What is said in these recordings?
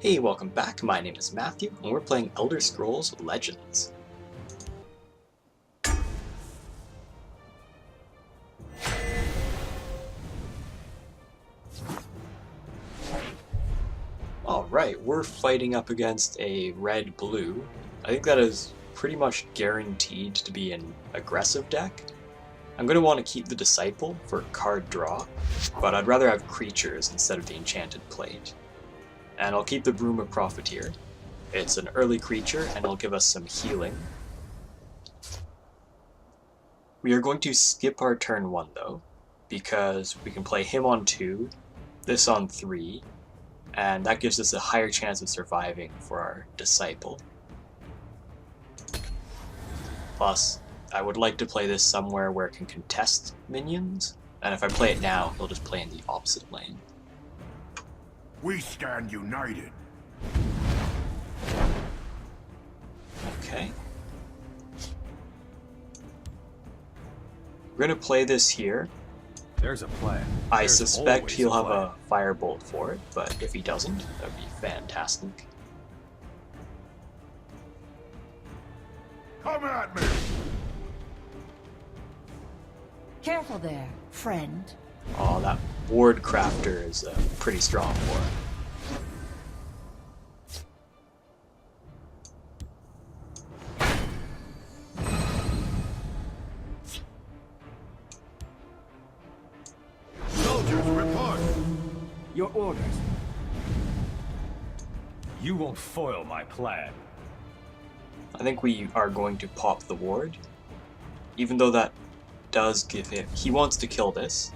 Hey, welcome back. My name is Matthew, and we're playing Elder Scrolls Legends. Alright, we're fighting up against a red-blue. I think that is pretty much guaranteed to be an aggressive deck. I'm going to want to keep the Disciple for card draw, but I'd rather have creatures instead of the Enchanted Plate. And I'll keep the Bruma Profiteer. It's an early creature, and it'll give us some healing. We are going to skip our turn 1, though, because we can play him on 2, this on 3, and that gives us a higher chance of surviving for our Disciple. Plus, I would like to play this somewhere where it can contest minions, and if I play it now, he'll just play in the opposite lane. We stand united. Okay. We're going to play this here. There's a plan. I There's suspect always he'll a have plan. a firebolt for it, but if he doesn't, that would be fantastic. Come at me! Careful there, friend. Oh, that ward crafter is pretty strong for him. Soldiers, report! Your orders. You won't foil my plan. I think we are going to pop the ward, even though that does give him... He wants to kill this,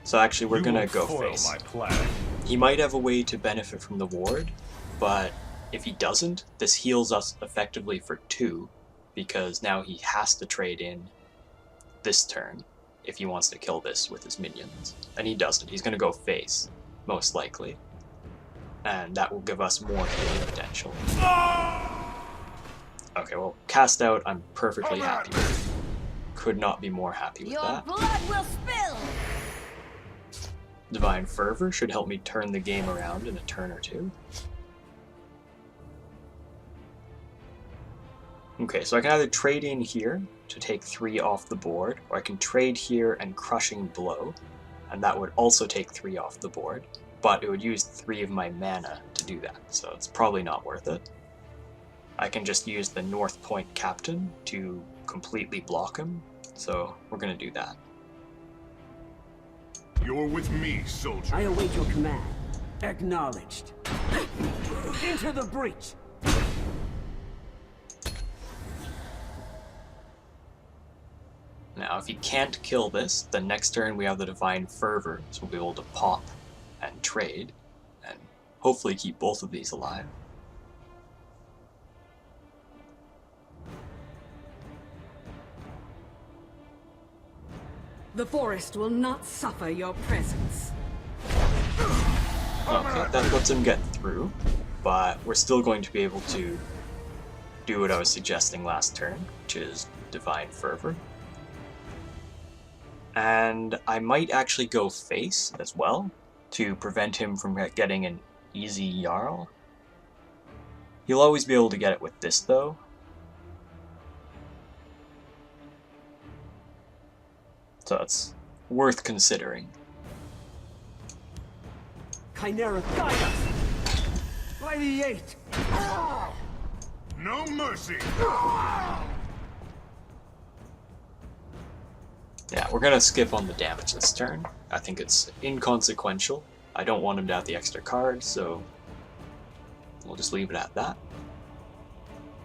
so actually we're going to go face. My plan. He might have a way to benefit from the ward, but if he doesn't, this heals us effectively for 2, because now he has to trade in this turn if he wants to kill this with his minions. And he doesn't. He's going to go face, most likely. And that will give us more healing potential. Okay, well, cast out, I'm perfectly happy with. Could not be more happy with Your that. blood will spill! Divine Fervor should help me turn the game around in a turn or 2. Okay, so I can either trade in here to take 3 off the board, or I can trade here and Crushing Blow, and that would also take 3 off the board, but it would use 3 of my mana to do that, so it's probably not worth it. I can just use the North Point Captain to completely block him, so we're going to do that. You're with me, soldier. I await your command. Acknowledged. Enter the breach. Now, if he can't kill this, then next turn we have the Divine Fervor, so we'll be able to pop and trade, and hopefully keep both of these alive. The forest will not suffer your presence. Okay, that lets him get through, but we're still going to be able to do what I was suggesting last turn, which is Divine Fervor. And I might actually go face as well, to prevent him from getting an easy Jarl. He'll always be able to get it with this, though. So it's worth considering. Chimera, guide us! By the 8! No mercy! Yeah, we're gonna skip on the damage this turn. I think it's inconsequential. I don't want him to have the extra card, so we'll just leave it at that.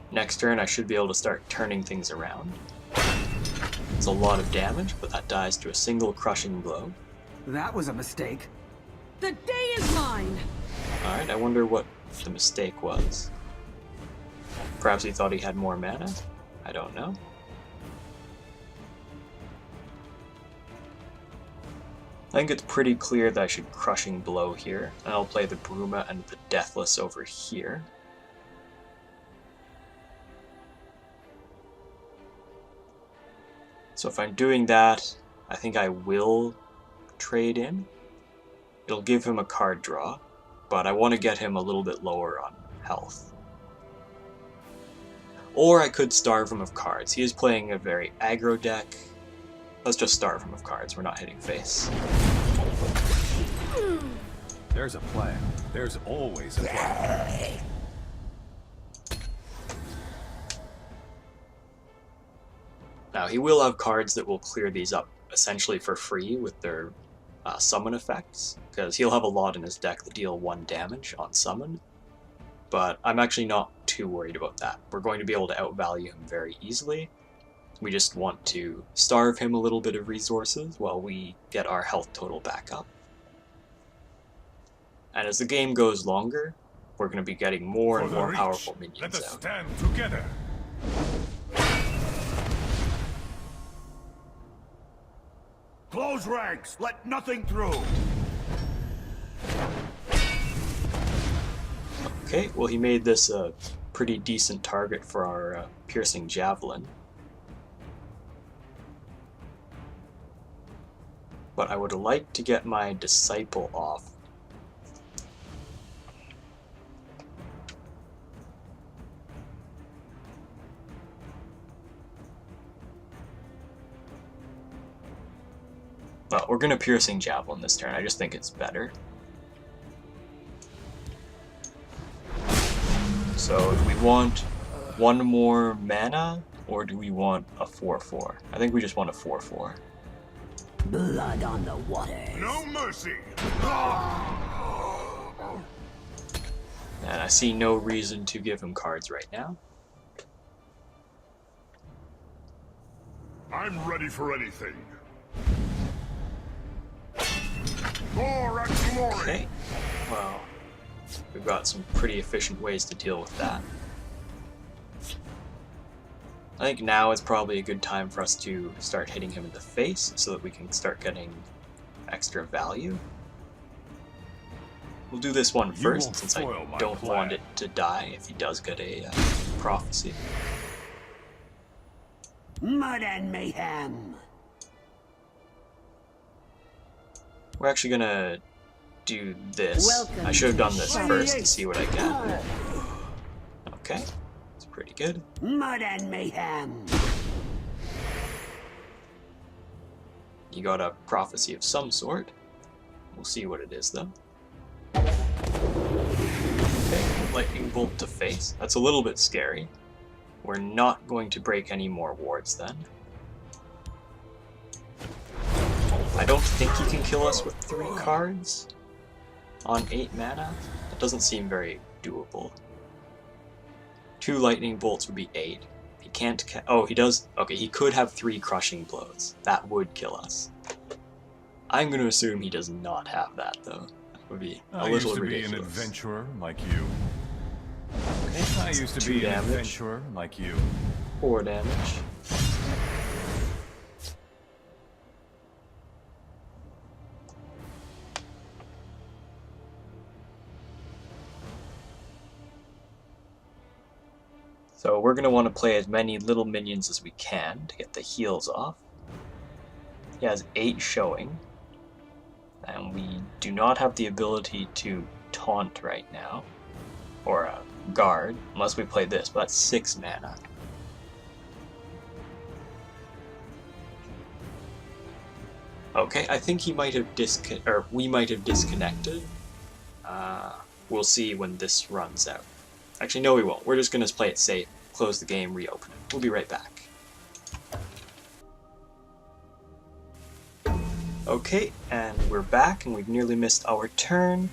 Next turn I should be able to start turning things around. It's a lot of damage, but that dies to a single Crushing Blow. That was a mistake. The day is mine! Alright, I wonder what the mistake was. Perhaps he thought he had more mana? I don't know. I think it's pretty clear that I should Crushing Blow here, and I'll play the Bruma and the Deathless over here. So if I'm doing that, I think I will trade in. It'll give him a card draw, but I want to get him a little bit lower on health. Or I could starve him of cards. He is playing a very aggro deck. Let's just starve him of cards. We're not hitting face. There's a plan. There's always a plan. Now, he will have cards that will clear these up essentially for free with their summon effects, because he'll have a lot in his deck that deal 1 damage on summon. But I'm actually not too worried about that. We're going to be able to outvalue him very easily. We just want to starve him a little bit of resources while we get our health total back up. And as the game goes longer, we're going to be getting more and more powerful minions Let us out. stand together. Close ranks. Let nothing through. Okay, well he made this a pretty decent target for our piercing javelin. But I would like to get my disciple off. Well, we're gonna piercing javelin this turn. I just think it's better. So, do we want 1 more mana, or do we want a 4/4? I think we just want a 4/4. Blood on the water. No mercy. And I see no reason to give him cards right now. I'm ready for anything. More and glory. Okay, well, we've got some pretty efficient ways to deal with that. I think now is probably a good time for us to start hitting him in the face so that we can start getting extra value. We'll do this one first won't since I foil my don't plan. want it to die if he does get a prophecy. Mud and mayhem. We're actually gonna do this. Welcome I should have done to this Shiny first to Ace. see what I get. Okay, it's pretty good. Mud and mayhem. You got a prophecy of some sort. We'll see what it is though. Okay, lightning bolt to face. That's a little bit scary. We're not going to break any more wards then. I don't think he can kill us with 3 cards on 8 mana. That doesn't seem very doable. 2 lightning bolts would be 8. He can't oh, he does. Okay, he could have 3 crushing blows. That would kill us. I'm going to assume he does not have that though. That would be a I little used to ridiculous. be an adventurer like you. Okay, I used to 2 be an damage, adventurer like you. 4 damage. So we're going to want to play as many little minions as we can to get the heals off. He has 8 showing, and we do not have the ability to taunt right now, or guard, unless we play this, but that's 6 mana. Okay, I think he might have we might have disconnected. We'll see when this runs out. Actually, no, we won't. We're just going to play it safe, close the game, reopen it. We'll be right back. Okay, and we're back, and we've nearly missed our turn.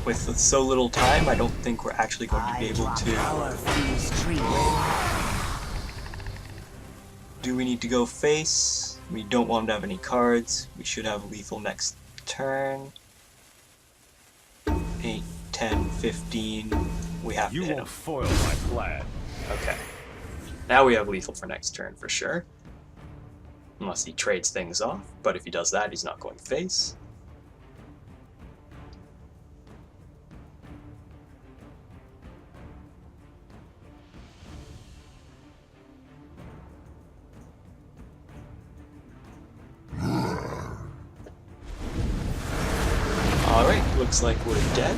With so little time, I don't think we're actually going to be able to... Do we need to go face? We don't want to have any cards. We should have lethal next turn. 8, 10, 15. We have You to hit won't him. foil my plan. Okay. Now we have lethal for next turn for sure. Unless he trades things off. But if he does that, he's not going face. Alright, looks like we're dead.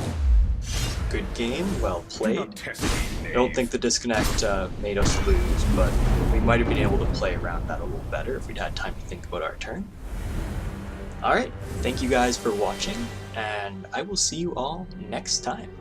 Good game, well Do played. not test me, I don't knave. think the disconnect made us lose, but we might have been able to play around that a little better if we'd had time to think about our turn. Alright, thank you guys for watching, and I will see you all next time.